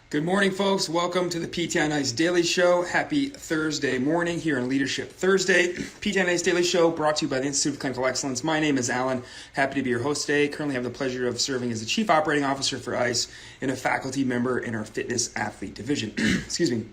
Good morning, folks. Welcome to the PT on Ice Daily Show. Happy Thursday morning here on Leadership Thursday. PT on Ice Daily Show brought to you by the Institute of Clinical Excellence. My name is Alan. Happy to be your host today. Currently have the pleasure of serving as the Chief Operating Officer for ICE and a faculty member in our Fitness Athlete Division. Excuse me.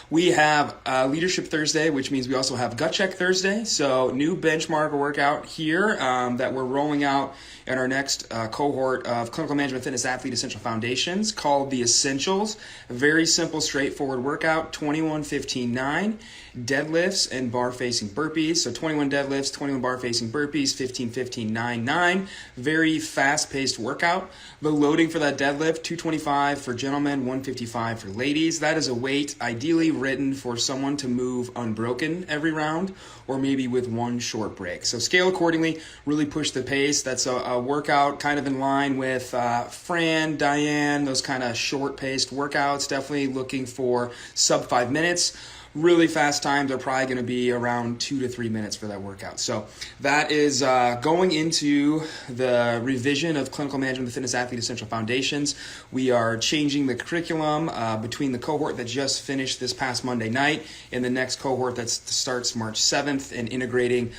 We have Leadership Thursday, which means we also have Gut Check Thursday. So new benchmark workout here that we're rolling out in our next cohort of Clinical Management Fitness Athlete Essential Foundations called the Essentials. A very simple, straightforward workout, 21-15-9, deadlifts and bar-facing burpees. So 21 deadlifts, 21 bar-facing burpees, 15-15-9-9. Very fast-paced workout. The loading for that deadlift, 225 for gentlemen, 155 for ladies. That is a weight ideally written for someone to move unbroken every round or maybe with one short break. So scale accordingly, really push the pace. That's a workout kind of in line with Fran, Diane, those kind of short-paced workouts. Definitely looking for sub 5 minutes. Really fast times are probably going to be around 2 to 3 minutes for that workout. So that is going into the revision of Clinical Management of Fitness Athlete Essential Foundations. We are changing the curriculum between the cohort that just finished this past Monday night and the next cohort that starts March 7th and integrating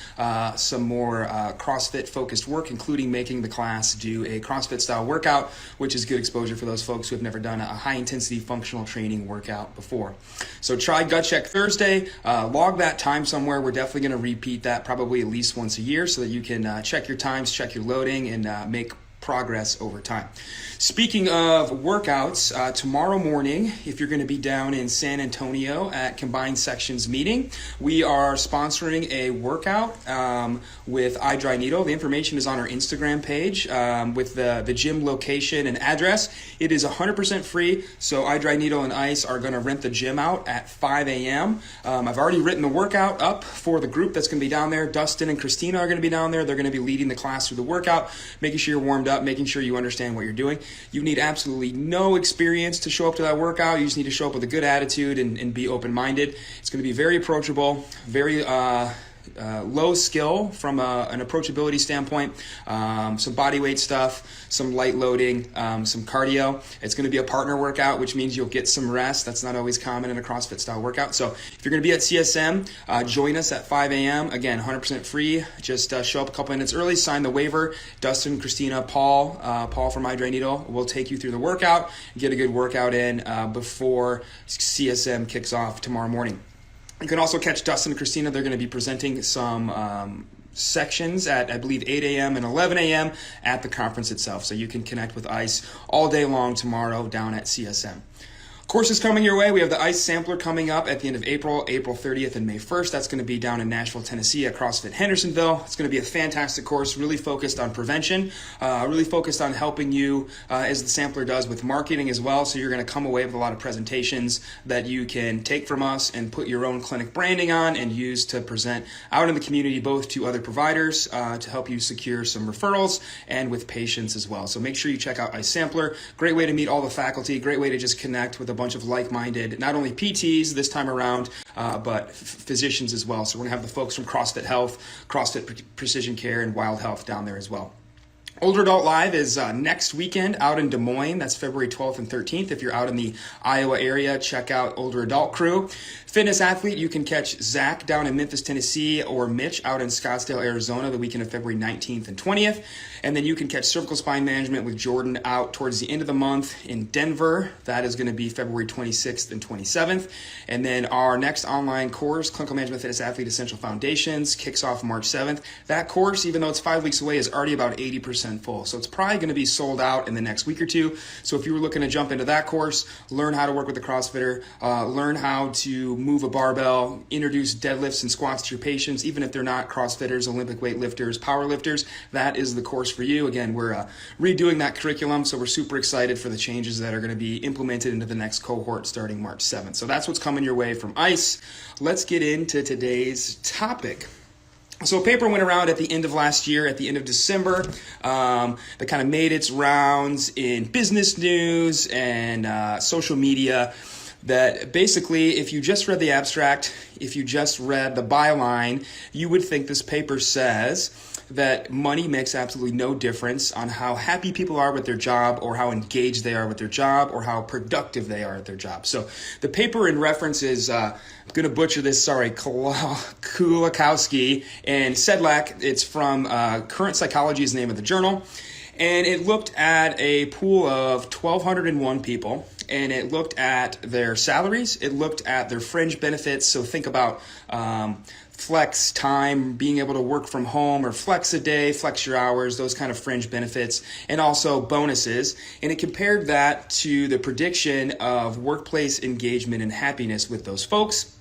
some more CrossFit-focused work, including making the class do a CrossFit-style workout, which is good exposure for those folks who have never done a high-intensity functional training workout before. So try Gut Check Thursday, log that time somewhere. We're definitely going to repeat that probably at least once a year so that you can check your times, check your loading, and make progress over time. Speaking of workouts, tomorrow morning, if you're going to be down in San Antonio at Combined Sections meeting, we are sponsoring a workout with iDry Needle. The information is on our Instagram page with the gym location and address. It is 100% free, so iDry Needle and Ice are going to rent the gym out at 5 a.m. I've already written the workout up for the group that's going to be down there. Dustin and Christina are going to be down there. They're going to be leading the class through the workout, making sure you're warmed up, making sure you understand what you're doing. You need absolutely no experience to show up to that workout. You just need to show up with a good attitude and be open-minded. It's going to be very approachable, very low skill from an approachability standpoint, some body weight stuff, some light loading, some cardio. It's going to be a partner workout, which means you'll get some rest. That's not always common in a CrossFit style workout. So if you're going to be at CSM, join us at 5 a.m. Again, 100% free. Just show up a couple minutes early, sign the waiver. Dustin, Christina, Paul from iDry Needle will take you through the workout, get a good workout in before CSM kicks off tomorrow morning. You can also catch Dustin and Christina. They're going to be presenting some sections at, I believe, 8 a.m. and 11 a.m. at the conference itself. So you can connect with ICE all day long tomorrow down at CSM. Courses coming your way. We have the ICE Sampler coming up at the end of April 30th and May 1st. That's going to be down in Nashville, Tennessee at CrossFit Hendersonville. It's going to be a fantastic course, really focused on prevention, really focused on helping you, as the Sampler does, with marketing as well. So you're going to come away with a lot of presentations that you can take from us and put your own clinic branding on and use to present out in the community, both to other providers to help you secure some referrals and with patients as well. So make sure you check out ICE Sampler. Great way to meet all the faculty, great way to just connect with a bunch of like-minded, not only PTs this time around, but physicians as well. So we're going to have the folks from CrossFit Health, CrossFit Precision Care, and Wild Health down there as well. Older Adult Live is next weekend out in Des Moines. That's February 12th and 13th. If you're out in the Iowa area, check out Older Adult Crew. Fitness Athlete, you can catch Zach down in Memphis, Tennessee, or Mitch out in Scottsdale, Arizona, the weekend of February 19th and 20th. And then you can catch Cervical Spine Management with Jordan out towards the end of the month in Denver. That is going to be February 26th and 27th. And then our next online course, Clinical Management Fitness Athlete Essential Foundations, kicks off March 7th. That course, even though it's 5 weeks away, is already about 80% full. So it's probably going to be sold out in the next week or two. So if you were looking to jump into that course, learn how to work with the CrossFitter, learn how to move a barbell, introduce deadlifts and squats to your patients, even if they're not CrossFitters, Olympic weightlifters, power lifters, that is the course for you. Again, we're redoing that curriculum, so we're super excited for the changes that are going to be implemented into the next cohort starting March 7th. So that's what's coming your way from ICE. Let's get into today's topic. So a paper went around at the end of last year, at the end of December, that kind of made its rounds in business news and social media. that basically if you just read the abstract, if you just read the byline, you would think this paper says that money makes absolutely no difference on how happy people are with their job or how engaged they are with their job or how productive they are at their job. So the paper in reference is, I'm going to butcher this, sorry, Kulikowski and Sedlak. It's from Current Psychology is the name of the journal. And it looked at a pool of 1,201 people, and it looked at their salaries. It looked at their fringe benefits. So think about flex time, being able to work from home or flex a day, flex your hours, those kind of fringe benefits, and also bonuses. And it compared that to the prediction of workplace engagement and happiness with those folks.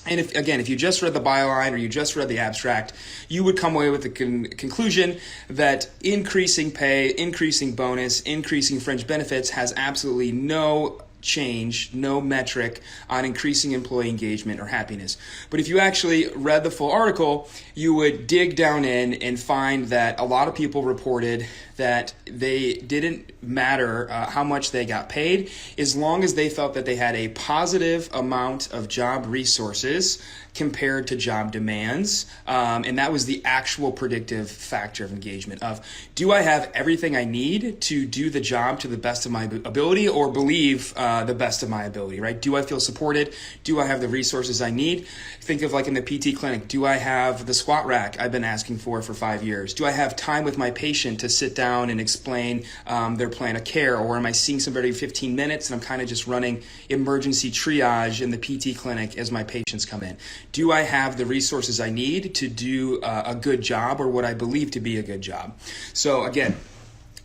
And if you just read the byline or you just read the abstract, you would come away with the conclusion that increasing pay, increasing bonus, increasing fringe benefits has absolutely no change, no metric on increasing employee engagement or happiness. But if you actually read the full article, you would dig down in and find that a lot of people reported that they didn't matter how much they got paid as long as they felt that they had a positive amount of job resources compared to job demands. And that was the actual predictive factor of engagement of, do I have everything I need to do the job to the best of my ability or believe the best of my ability, right? Do I feel supported? Do I have the resources I need? Think of like in the PT clinic, do I have the squat rack I've been asking for 5 years? Do I have time with my patient to sit down and explain their plan of care? Or am I seeing somebody 15 minutes and I'm kind of just running emergency triage in the PT clinic as my patients come in? Do I have the resources I need to do a good job or what I believe to be a good job? So again,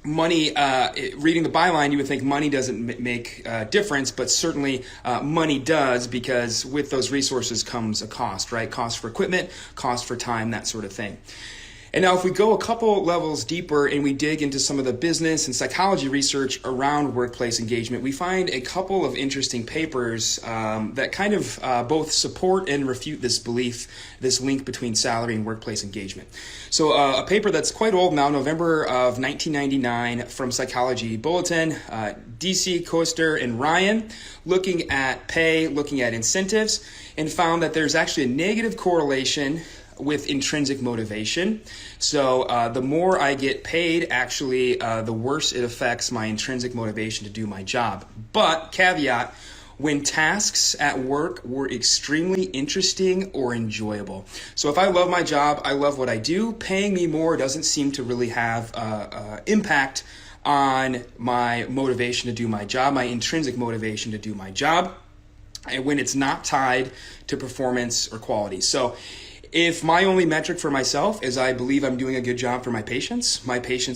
money, reading the byline, you would think money doesn't make a difference, but certainly money does, because with those resources comes a cost, right? Cost for equipment, cost for time, that sort of thing. And now if we go a couple levels deeper and we dig into some of the business and psychology research around workplace engagement, we find a couple of interesting papers that kind of both support and refute this belief, this link between salary and workplace engagement. So a paper that's quite old now, November of 1999, from Psychology Bulletin, DC, Koester, and Ryan, looking at pay, looking at incentives, and found that there's actually a negative correlation with intrinsic motivation. So the more I get paid, actually, the worse it affects my intrinsic motivation to do my job. But caveat, when tasks at work were extremely interesting or enjoyable. So if I love my job, I love what I do, paying me more doesn't seem to really have impact on my motivation to do my job, my intrinsic motivation to do my job, and when it's not tied to performance or quality. So if my only metric for myself is I believe I'm doing a good job for my patients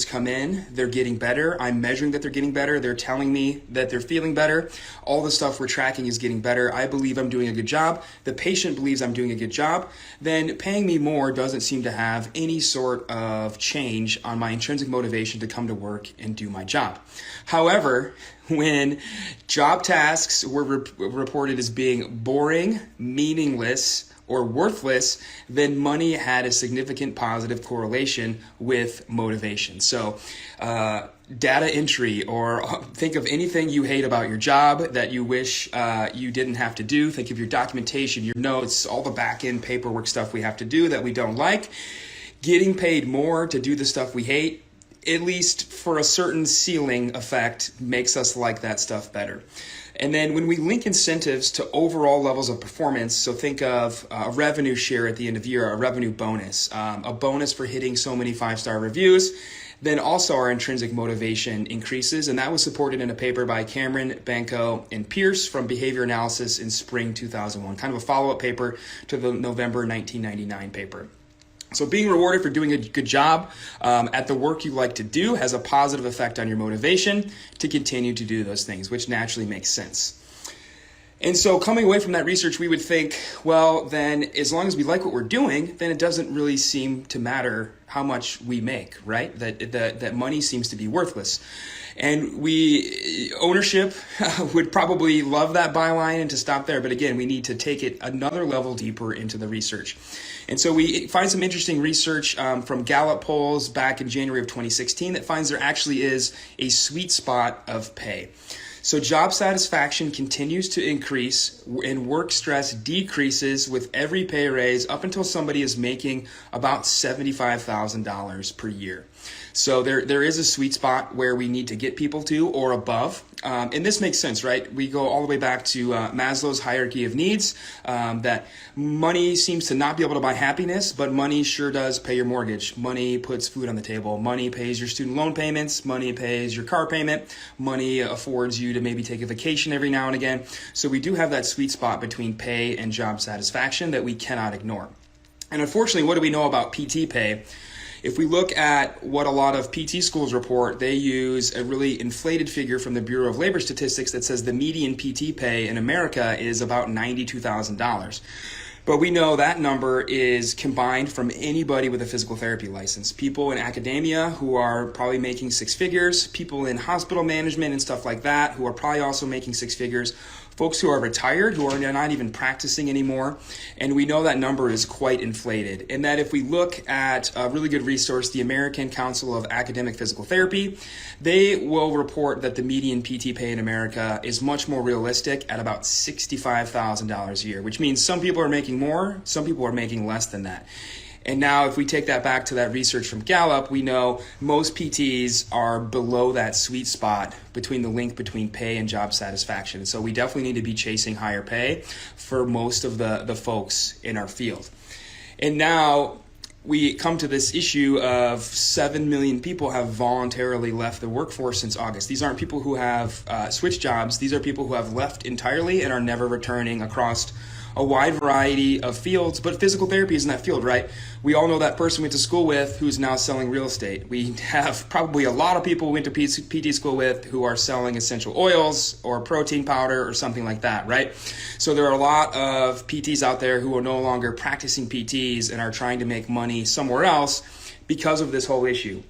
come in, they're getting better, I'm measuring that they're getting better, they're telling me that they're feeling better, all the stuff we're tracking is getting better, I believe I'm doing a good job, the patient believes I'm doing a good job, then paying me more doesn't seem to have any sort of change on my intrinsic motivation to come to work and do my job. However, when job tasks were reported as being boring, meaningless, or worthless, then money had a significant positive correlation with motivation. So data entry, or think of anything you hate about your job that you wish you didn't have to do. Think of your documentation, your notes, all the back-end paperwork stuff we have to do that we don't like. Getting paid more to do the stuff we hate, at least for a certain ceiling effect, makes us like that stuff better. And then when we link incentives to overall levels of performance, so think of a revenue share at the end of the year, a revenue bonus, a bonus for hitting so many 5-star reviews, then also our intrinsic motivation increases. And that was supported in a paper by Cameron, Banco, and Pierce from Behavior Analysis in spring 2001, kind of a follow-up paper to the November 1999 paper. So being rewarded for doing a good job at the work you like to do has a positive effect on your motivation to continue to do those things, which naturally makes sense. And so coming away from that research, we would think, well, then as long as we like what we're doing, then it doesn't really seem to matter how much we make, right? That money seems to be worthless. And ownership would probably love that byline and to stop there. But again, we need to take it another level deeper into the research. And so we find some interesting research from Gallup polls back in January of 2016 that finds there actually is a sweet spot of pay. So job satisfaction continues to increase and work stress decreases with every pay raise up until somebody is making about $75,000 per year. So there is a sweet spot where we need to get people to or above. And this makes sense, right? We go all the way back to Maslow's hierarchy of needs, that money seems to not be able to buy happiness, but money sure does pay your mortgage. Money puts food on the table. Money pays your student loan payments. Money pays your car payment. Money affords you to maybe take a vacation every now and again. So we do have that sweet spot between pay and job satisfaction that we cannot ignore. And unfortunately, what do we know about PT pay? If we look at what a lot of PT schools report, they use a really inflated figure from the Bureau of Labor Statistics that says the median PT pay in America is about $92,000. But we know that number is combined from anybody with a physical therapy license. People in academia who are probably making six figures, people in hospital management and stuff like that who are probably also making six figures, folks who are retired, who are not even practicing anymore. And we know that number is quite inflated. And that if we look at a really good resource, the American Council of Academic Physical Therapy, they will report that the median PT pay in America is much more realistic at about $65,000 a year, which means some people are making more, some people are making less than that. And now if we take that back to that research from Gallup, we know most PTs are below that sweet spot between the link between pay and job satisfaction. So we definitely need to be chasing higher pay for most of the folks in our field. And now we come to this issue of 7 million people have voluntarily left the workforce since August. These aren't people who have switched jobs. These are people who have left entirely and are never returning across a wide variety of fields, but physical therapy is in that field, right? We all know that person we went to school with who's now selling real estate. We have probably a lot of people we went to PT school with who are selling essential oils or protein powder or something like that, right? So there are a lot of PTs out there who are no longer practicing PTs and are trying to make money somewhere else because of this whole issue.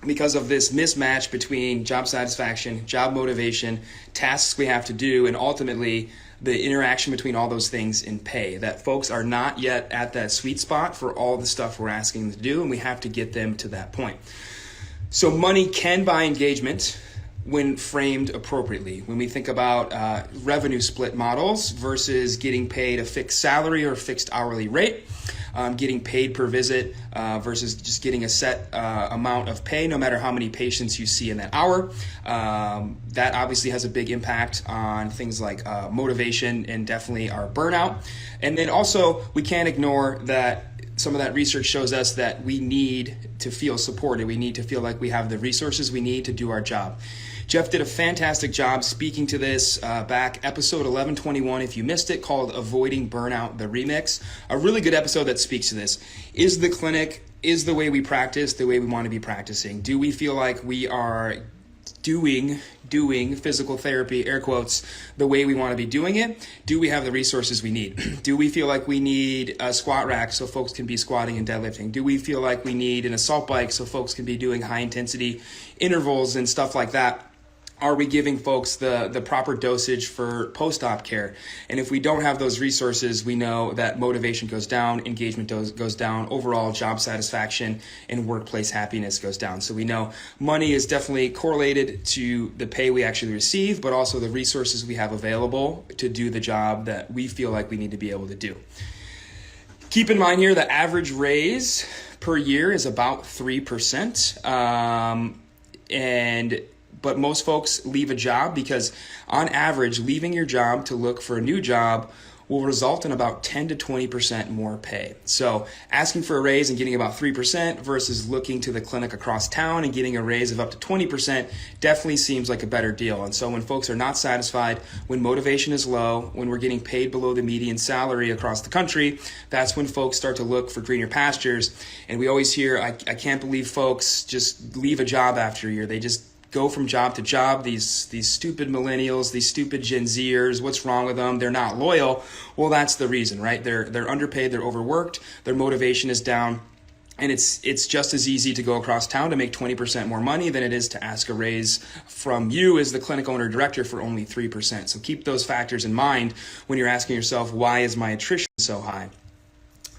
Because of this mismatch between job satisfaction, job motivation, tasks we have to do, and ultimately the interaction between all those things in pay, that folks are not yet at that sweet spot for all the stuff we're asking them to do, and we have to get them to that point. So money can buy engagement when framed appropriately. When we think about revenue split models versus getting paid a fixed salary or a fixed hourly rate, getting paid per visit versus just getting a set amount of pay no matter how many patients you see in that hour. That obviously has a big impact on things like motivation and definitely our burnout. And then also we can't ignore that some of that research shows us that we need to feel supported. We need to feel like we have the resources we need to do our job. Jeff did a fantastic job speaking to this back episode 1121, if you missed it, called Avoiding Burnout, the Remix. A really good episode that speaks to this. Is the clinic, is the way we practice the way we want to be practicing? Do we feel like we are doing physical therapy, air quotes, the way we want to be doing it? Do we have the resources we need? Do we feel like we need a squat rack so folks can be squatting and deadlifting? Do we feel like we need an assault bike so folks can be doing high intensity intervals and stuff like that? Are we giving folks the proper dosage for post-op care? And if we don't have those resources, we know that motivation goes down, engagement goes down, overall job satisfaction and workplace happiness goes down. So we know money is definitely correlated to the pay we actually receive, but also the resources we have available to do the job that we feel like we need to be able to do. Keep in mind here, the average raise per year is about 3%. But most folks leave a job because on average, leaving your job to look for a new job will result in about 10 to 20% more pay. So asking for a raise and getting about 3% versus looking to the clinic across town and getting a raise of up to 20% definitely seems like a better deal. And so when folks are not satisfied, when motivation is low, when we're getting paid below the median salary across the country, that's when folks start to look for greener pastures. And we always hear, I can't believe folks just leave a job after a year. They just go from job to job, these stupid millennials, these stupid Gen Zers, what's wrong with them? They're not loyal. Well, that's the reason, right? They're underpaid, they're overworked, their motivation is down, and it's just as easy to go across town to make 20% more money than it is to ask a raise from you as the clinic owner director for only 3%. So keep those factors in mind when you're asking yourself, why is my attrition so high?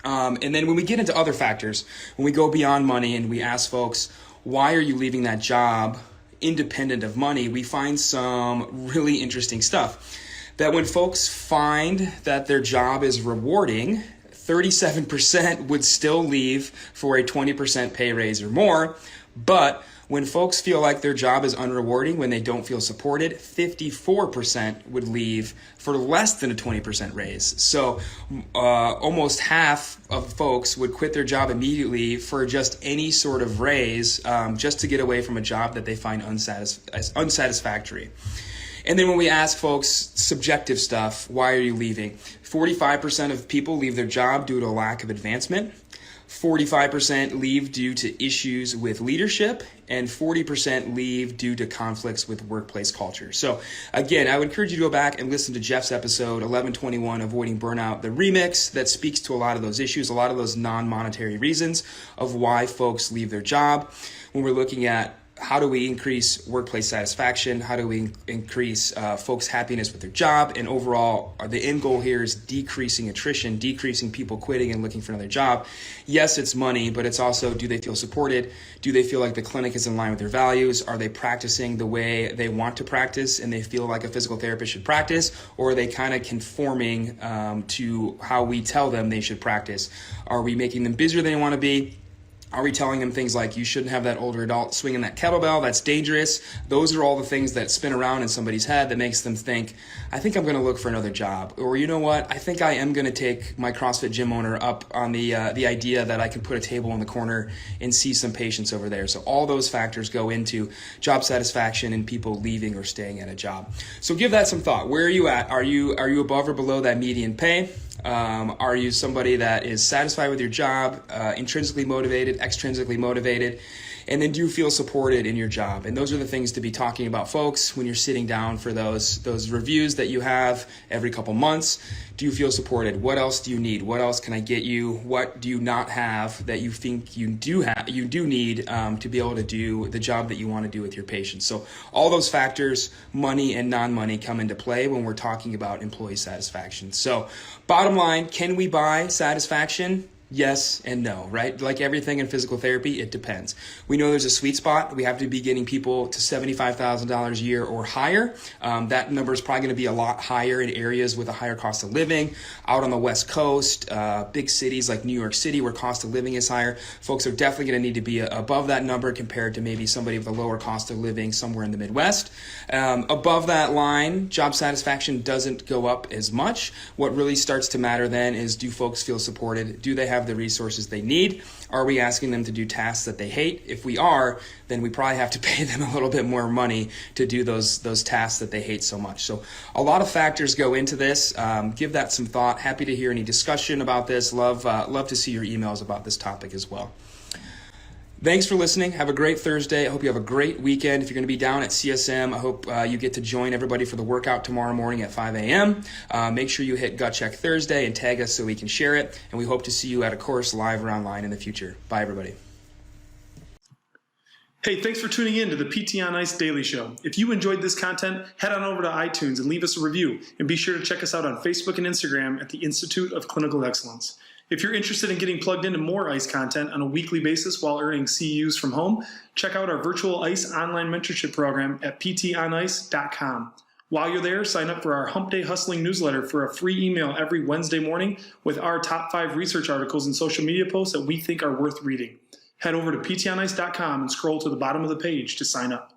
And then when we get into other factors, when we go beyond money and we ask folks, why are you leaving that job? independent of money, we find some really interesting stuff. That when folks find that their job is rewarding, 37% would still leave for a 20% pay raise or more. But when folks feel like their job is unrewarding, when they don't feel supported, 54% would leave for less than a 20% raise. So almost half of folks would quit their job immediately for just any sort of raise, just to get away from a job that they find unsatisfactory. And then when we ask folks subjective stuff, why are you leaving? 45% of people leave their job due to a lack of advancement. 45% leave due to issues with leadership, and 40% leave due to conflicts with workplace culture. So again, I would encourage you to go back and listen to Jeff's episode 1121, Avoiding Burnout, the remix, that speaks to a lot of those issues, a lot of those non-monetary reasons of why folks leave their job. When we're looking at how do we increase workplace satisfaction? How do we increase folks' happiness with their job? And overall, the end goal here is decreasing attrition, decreasing people quitting and looking for another job. Yes, it's money, but it's also, do they feel supported? Do they feel like the clinic is in line with their values? Are they practicing the way they want to practice and they feel like a physical therapist should practice? Or are they kind of conforming to how we tell them they should practice? Are we making them busier than they want to be? Are we telling them things like, you shouldn't have that older adult swinging that kettlebell, that's dangerous? Those are all the things that spin around in somebody's head that makes them think, I think I'm going to look for another job. Or, you know what, I think I am going to take my CrossFit gym owner up on the idea that I can put a table in the corner and see some patients over there. So all those factors go into job satisfaction and people leaving or staying at a job. So give that some thought. Where are you at? Are you above or below that median pay? Are you somebody that is satisfied with your job, intrinsically motivated, extrinsically motivated? And then do you feel supported in your job? And those are the things to be talking about, folks, when you're sitting down for those reviews that you have every couple months. Do you feel supported? What else do you need? What else can I get you? What do you not have that you think you do need to be able to do the job that you want to do with your patients? So all those factors, money and non-money, come into play when we're talking about employee satisfaction. So bottom line, can we buy satisfaction? Yes and no, right? Like everything in physical therapy, it depends. We know there's a sweet spot. We have to be getting people to $75,000 a year or higher. That number is probably going to be a lot higher in areas with a higher cost of living. Out on the West Coast, big cities like New York City where cost of living is higher, folks are definitely going to need to be above that number compared to maybe somebody with a lower cost of living somewhere in the Midwest. Above that line, job satisfaction doesn't go up as much. What really starts to matter then is, do folks feel supported? Do they have the resources they need? Are we asking them to do tasks that they hate? If we are, then we probably have to pay them a little bit more money to do those tasks that they hate so much. So a lot of factors go into this. Give that some thought. Happy to hear any discussion about this. Love to see your emails about this topic as well. Thanks for listening. Have a great Thursday. I hope you have a great weekend. If you're going to be down at CSM, I hope you get to join everybody for the workout tomorrow morning at 5 a.m. Make sure you hit Gut Check Thursday and tag us so we can share it. And we hope to see you at a course live or online in the future. Bye, everybody. Hey, thanks for tuning in to the PT on Ice Daily Show. If you enjoyed this content, head on over to iTunes and leave us a review. And be sure to check us out on Facebook and Instagram at the Institute of Clinical Excellence. If you're interested in getting plugged into more ICE content on a weekly basis while earning CEUs from home, check out our virtual ICE online mentorship program at ptonice.com. While you're there, sign up for our Hump Day Hustling newsletter for a free email every Wednesday morning with our top 5 research articles and social media posts that we think are worth reading. Head over to ptonice.com and scroll to the bottom of the page to sign up.